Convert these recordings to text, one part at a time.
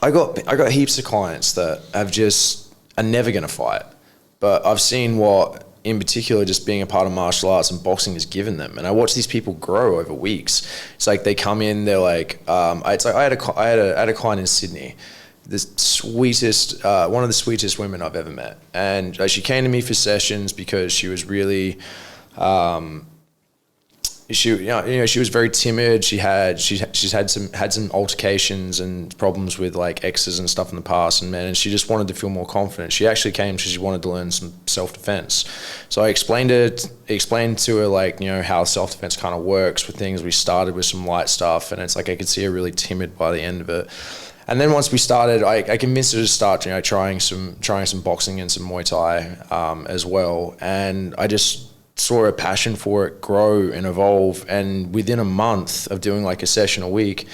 I got heaps of clients that are never going to fight, but I've seen what, in particular, just being a part of martial arts and boxing has given them. And I watch these people grow over weeks. It's like they come in, they're like, I had a client in Sydney, the sweetest, one of the sweetest women I've ever met. And she came to me for sessions because she was really, she was very timid. She's had some altercations and problems with like exes and stuff in the past, and she just wanted to feel more confident. She actually came because she wanted to learn some self-defense. So I explained to her like, how self-defense kind of works with things. We started with some light stuff, and it's like I could see her really timid by the end of it. And then once we started, I convinced her to start, trying some boxing and some Muay Thai as well. And I just saw her passion for it grow and evolve. And within a month of doing like a session a week,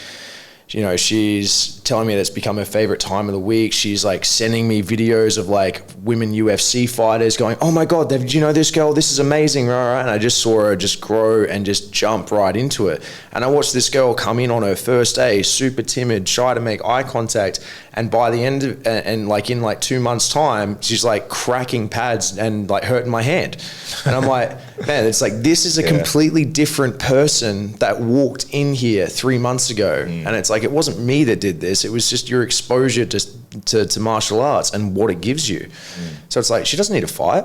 she's telling me that's become her favorite time of the week. She's like sending me videos of like women UFC fighters going, oh my God, did you know this girl? This is amazing. Right? And I just saw her just grow and just jump right into it. And I watched this girl come in on her first day, super timid, shy to make eye contact. And by the end of, and like in like 2 months time, she's like cracking pads and like hurting my hand. And I'm like, man, it's like, this is a completely different person that walked in here 3 months ago. And it's like, it wasn't me that did this. It was just your exposure to martial arts and what it gives you. So it's like, she doesn't need to fight.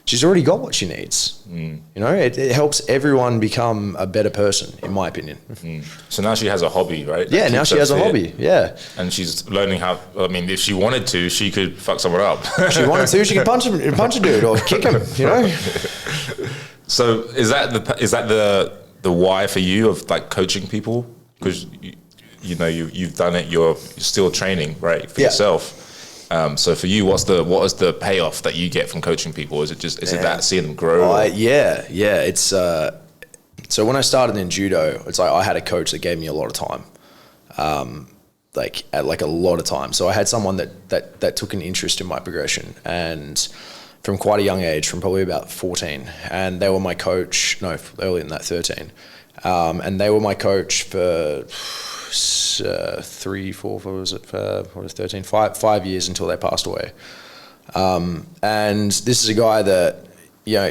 She's already got what she needs. It helps everyone become a better person, in my opinion. So now she has a hobby, right? Yeah, now she has a hobby, yeah. And she's learning how, if she wanted to, she could fuck someone up. If she wanted to, she could punch a dude or kick him, So is that the why for you of like coaching people? Because you've done it, you're still training, right, for yourself. So for you, what is the payoff that you get from coaching people? Is it that seeing them grow? It's so when I started in judo, it's like I had a coach that gave me a lot of time, a lot of time. So I had someone that took an interest in my progression, and from quite a young age, from probably about 14, and they were my coach. No, earlier than that, 13, and they were my coach for 5 years until they passed away. And this is a guy that,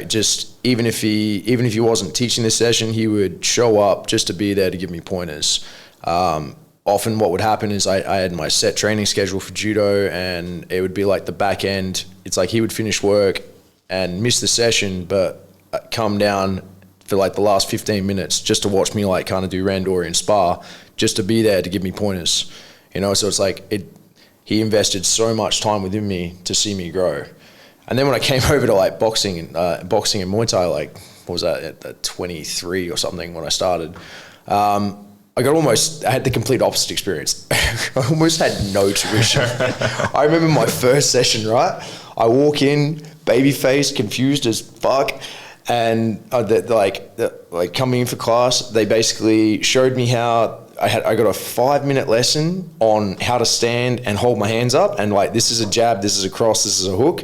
just even if he wasn't teaching this session, he would show up just to be there to give me pointers. Often what would happen is I had my set training schedule for judo, and it would be like the back end. It's like he would finish work and miss the session, but come down for like the last 15 minutes just to watch me like kind of do randori and spar, just to be there to give me pointers, So it's like he invested so much time within me to see me grow. And then when I came over to like boxing and Muay Thai, like what was that, at 23 or something when I started, I had the complete opposite experience. I almost had no tuition. I remember my first session, right? I walk in, baby face, confused as fuck. And coming in for class, they basically showed me how I got a 5-minute lesson on how to stand and hold my hands up, and like, this is a jab, this is a cross, this is a hook.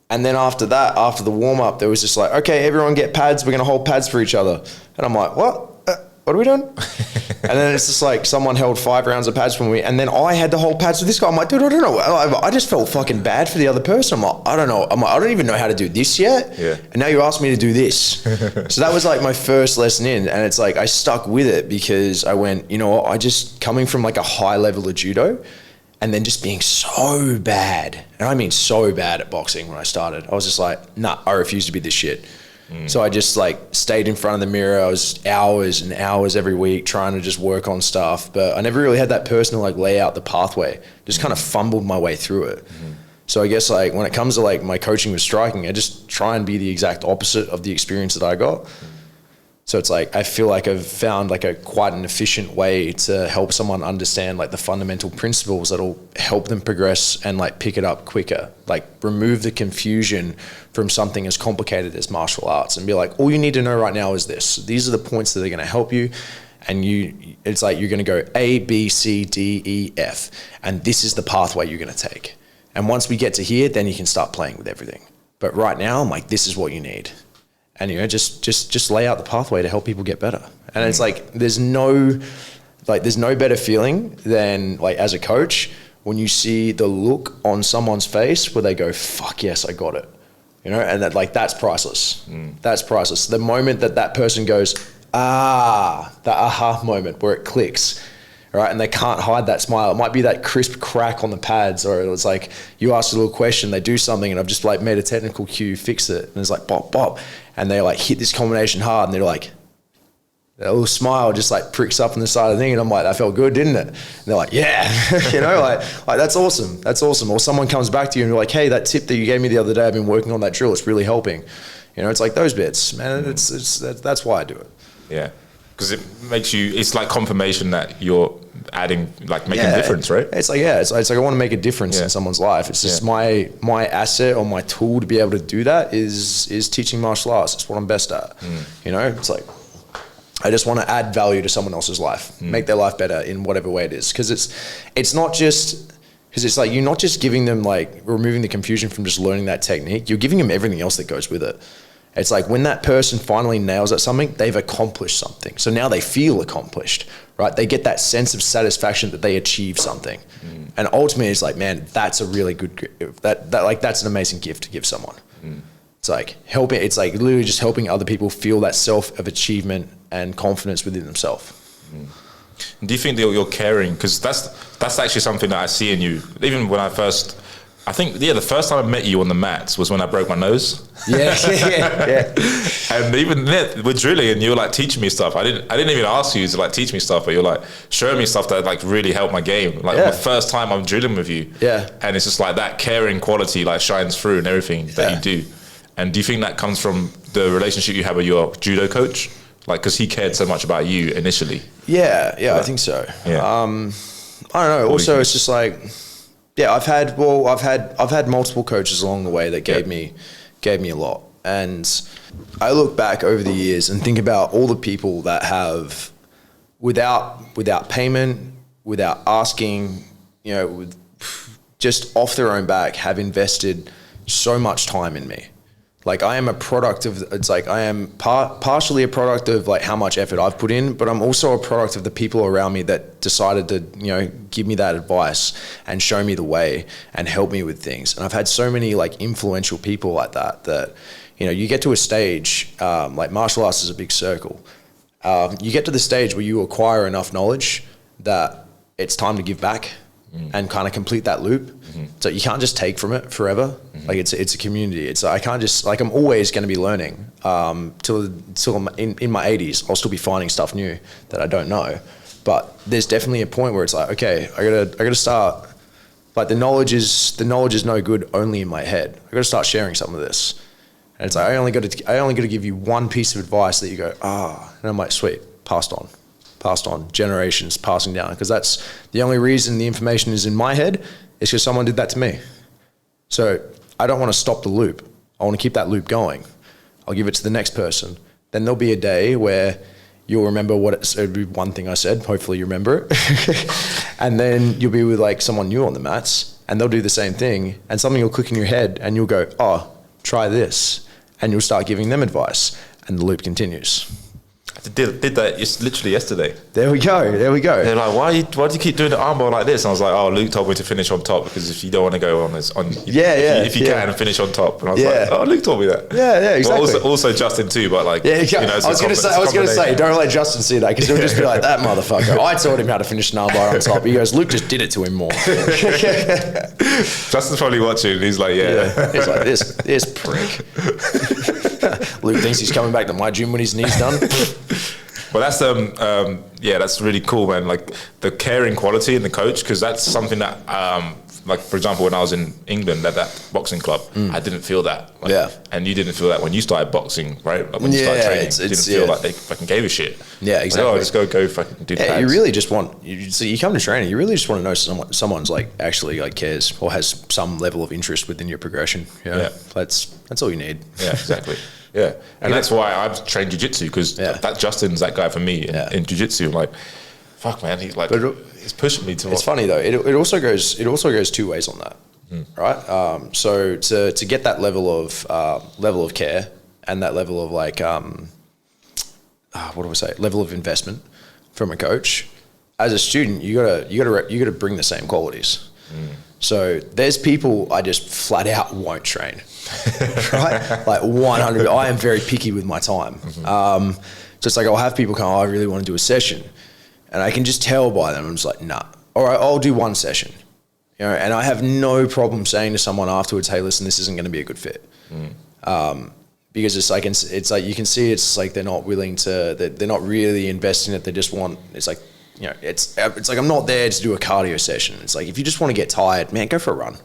And then after that, after the warm up, there was just like, okay, everyone get pads, we're gonna hold pads for each other. And I'm like, what are we doing? And then it's just like someone held 5 rounds of pads for me, and then I had to hold pads for this guy. I'm like, dude, I don't know. I just felt fucking bad for the other person. I'm like, I don't know. I don't even know how to do this yet. Yeah. And now you asked me to do this. So that was like my first lesson in, and it's like I stuck with it because I went, I just coming from like a high level of judo, and then just being so bad, and I mean so bad at boxing when I started. I was just like, nah, I refuse to be this shit. So I just like stayed in front of the mirror. I was hours and hours every week trying to just work on stuff, but I never really had that person to like lay out the pathway. Just kind of fumbled my way through it. So I guess like when it comes to like my coaching with striking, I just try and be the exact opposite of the experience that I got. So it's like I feel like I've found like quite an efficient way to help someone understand like the fundamental principles that'll help them progress and like pick it up quicker. Like remove the confusion from something as complicated as martial arts and be like, all you need to know right now is this. These are the points that are going to help you. And it's like you're going to go A, B, C, D, E, F. And this is the pathway you're going to take. And once we get to here, then you can start playing with everything. But right now, I'm like, this is what you need. And just lay out the pathway to help people get better. And it's like there's no better feeling than like as a coach when you see the look on someone's face where they go, fuck yes, I got it. You know, and that, like, that's priceless. That's priceless. The moment that person goes, the aha moment where it clicks, right? And they can't hide that smile. It might be that crisp crack on the pads, or it's like you ask a little question, they do something, and I've just like made a technical cue, fix it. And it's like bop, bop. And they like hit this combination hard, and they're like, that little smile just like pricks up on the side of the thing. And I'm like, that felt good, didn't it? And they're like, yeah, you know, like that's awesome. That's awesome. Or someone comes back to you and you're like, hey, that tip that you gave me the other day, I've been working on that drill. It's really helping. You know, it's like those bits, man. That's why I do it. Yeah. Because it makes you, it's like confirmation that you're adding, like making a difference, right? It's like, it's like I want to make a difference in someone's life. It's just my asset or my tool to be able to do that is teaching martial arts. It's what I'm best at. You know, it's like, I just want to add value to someone else's life, make their life better in whatever way it is. Because it's not just, because it's like you're not just giving them like removing the confusion from just learning that technique. You're giving them everything else that goes with it. It's like when that person finally nails at something, they've accomplished something. So now they feel accomplished, right? They get that sense of satisfaction that they achieved something. And ultimately it's like, man, that's a really good, that's an amazing gift to give someone. It's like helping, it's like literally just helping other people feel that self of achievement and confidence within themselves. Do you think that you're caring? Because that's actually something that I see in you. Even when I think the first time I met you on the mats was when I broke my nose. Yeah. And even then, we're drilling and you were like teaching me stuff. I didn't even ask you to like teach me stuff, but you're like showing me stuff that like really helped my game. Like the first time I'm drilling with you. Yeah. And it's just like that caring quality like shines through in everything that you do. And do you think that comes from the relationship you have with your judo coach? Like, because he cared so much about you initially. Yeah, I think so. Yeah. I don't know. Also, it's just like, I've had multiple coaches along the way that gave me a lot. And I look back over the years and think about all the people that have, without payment, without asking, you know, just off their own back, have invested so much time in me. Like I am a product of, it's like I am partially a product of like how much effort I've put in, but I'm also a product of the people around me that decided to, you know, give me that advice and show me the way and help me with things. And I've had so many like influential people like that, you know, you get to a stage, like martial arts is a big circle. You get to the stage where you acquire enough knowledge that it's time to give back and kind of complete that loop. So you can't just take from it forever. Like it's a community. It's I can't just like I'm always going to be learning till I'm in my 80s. I'll still be finding stuff new that I don't know. But there's definitely a point where it's like, okay, I gotta start. Like the knowledge is no good only in my head. I gotta start sharing some of this. And it's like I only got to give you one piece of advice that you go and I'm like, sweet, passed on, generations passing down, because that's the only reason the information is in my head is because someone did that to me. So I don't want to stop the loop. I want to keep that loop going. I'll give it to the next person. Then there'll be a day where you'll remember it'll be one thing I said, hopefully you remember it. And then you'll be with like someone new on the mats and they'll do the same thing and something will click in your head and you'll go, oh, try this. And you'll start giving them advice and the loop continues. I did that literally yesterday. There we go. They're like, why do you keep doing the armbar like this? And I was like, oh, Luke told me to finish on top because if you don't want to go if you can finish on top. And I was like, oh, Luke told me that. Yeah, exactly. But also Justin too, but like, I was going to say, don't let Justin see that because he'll just be like, that motherfucker. I taught him how to finish an armbar on top. He goes, Luke just did it to him more. Justin's probably watching and he's like, He's like, this prick. Luke thinks he's coming back to my gym when his knee's done. Well, that's that's really cool, man. Like the caring quality in the coach, because that's something that, like for example, when I was in England at that boxing club, I didn't feel that. And you didn't feel that when you started boxing, right? Like when you started training, you didn't feel like they fucking gave a shit. Yeah, exactly. Like, oh, just go fucking do pads. You really just want. So you come to training, you really just want to know someone's like actually like cares or has some level of interest within your progression. Yeah, that's all you need. Yeah, exactly. Yeah, and that's why I've trained jiu-jitsu because that Justin's that guy for me in jiu-jitsu. I'm like, fuck, man, he's like, he's pushing me to. It's funny though. It also goes two ways on that, right? So to get that level of care and that level of like level of investment from a coach, as a student, you gotta bring the same qualities. So there's people I just flat out won't train, right? Like 100. I am very picky with my time. Just like I'll have people come, I really want to do a session, and I can just tell by them. I'm just like, nah. All right, I'll do one session. And I have no problem saying to someone afterwards, hey, listen, this isn't going to be a good fit. Because it's like you can see it's like they're not willing to, they're not really investing it. They just want, it's like, it's like I'm not there to do a cardio session. It's like if you just want to get tired, man, go for a run.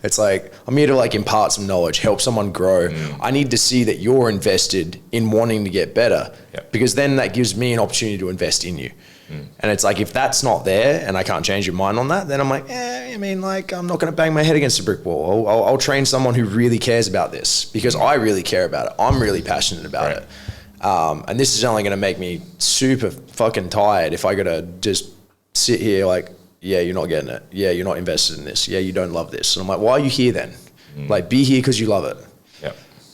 It's like I'm here to like impart some knowledge, help someone grow. I need to see that you're invested in wanting to get better, because then that gives me an opportunity to invest in you. And it's like if that's not there and I can't change your mind on that, then I'm like, I mean, like I'm not going to bang my head against a brick wall. I'll train someone who really cares about this because I really care about it. I'm really passionate about it. And this is only going to make me super fucking tired if I got to just sit here like, yeah, you're not getting it. Yeah, you're not invested in this. Yeah, you don't love this. And I'm like, why are you here then? Like, be here because you love it.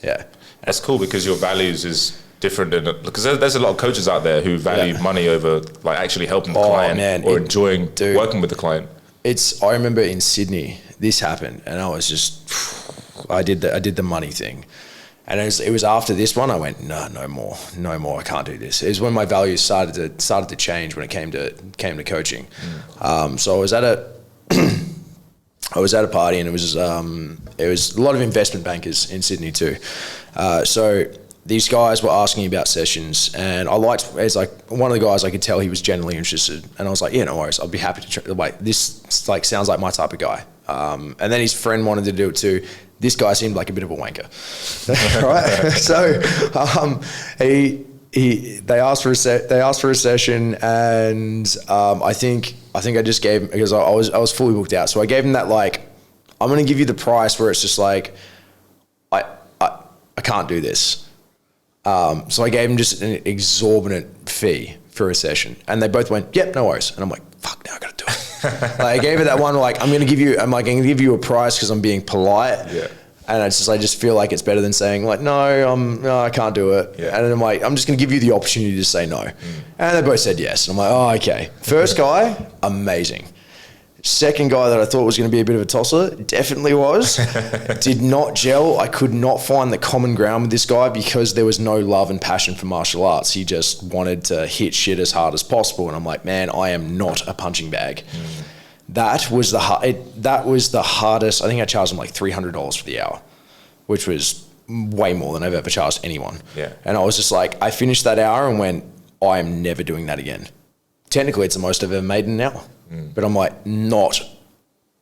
Yeah. That's cool because your values is different than, because there's a lot of coaches out there who value money over like actually helping the client or enjoying working with the client. I remember in Sydney, this happened and I was just, I did the money thing. And it was after this one, I went, no more, I can't do this. It was when my values started to change when it came to coaching. So I was at a party and it was a lot of investment bankers in Sydney too. So these guys were asking about sessions, and it's like one of the guys I could tell he was genuinely interested, and I was like, yeah, no worries, I'll be happy to like this. Like sounds like my type of guy. And then his friend wanted to do it too. This guy seemed like a bit of a wanker, right? So they asked for a session, and I think I just gave him, because I was fully booked out, so I gave him that like, I'm going to give you the price where it's just like I can't do this. So I gave him just an exorbitant fee for a session, and they both went, yep, no worries. And I'm like, fuck, now I got to do it. Like, I gave it that one, like, I'm going to give you a price because I'm being polite. And I just feel like it's better than saying like, no, I can't do it. And then I'm like, I'm just going to give you the opportunity to say no. And they both said yes. And I'm like, oh, okay. First guy, amazing. Second guy that I thought was going to be a bit of a tosser, definitely was. Did not gel. I could not find the common ground with this guy because there was no love and passion for martial arts. He just wanted to hit shit as hard as possible. And I'm like, man, I am not a punching bag. That was the hardest. I think I charged him like $300 for the hour, which was way more than I've ever charged anyone. And I was just like, I finished that hour and went, I am never doing that again. Technically, it's the most I've ever made in an hour. But I'm like, not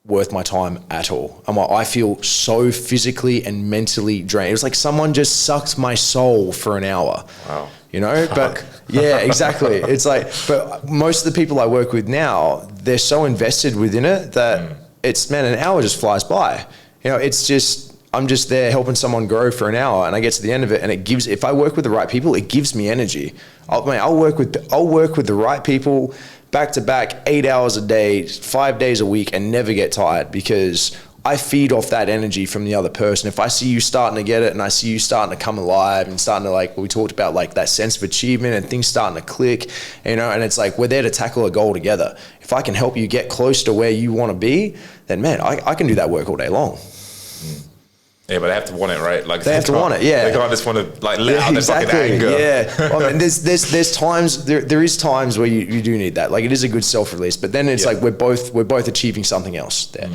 worth my time at all. I'm like, I feel so physically and mentally drained. It was like someone just sucked my soul for an hour. Wow. You know, but yeah, exactly. It's like, but most of the people I work with now, they're so invested within it that it's, man, an hour just flies by. You know, it's just, I'm just there helping someone grow for an hour, and I get to the end of it, and it gives, if I work with the right people, it gives me energy. I'll work with the right people back to back, 8 hours a day, 5 days a week, and never get tired, because I feed off that energy from the other person. If I see you starting to get it, and I see you starting to come alive and starting to, like, we talked about, like that sense of achievement and things starting to click, you know, and it's like, we're there to tackle a goal together. If I can help you get close to where you want to be, then man, I can do that work all day long. Yeah, but they have to want it, right? Like they have to want it. Yeah, they can't just want to like let out their fucking anger. Yeah, well, I mean, there's times there is times where you do need that. Like it is a good self release, but then it's like we're both achieving something else there.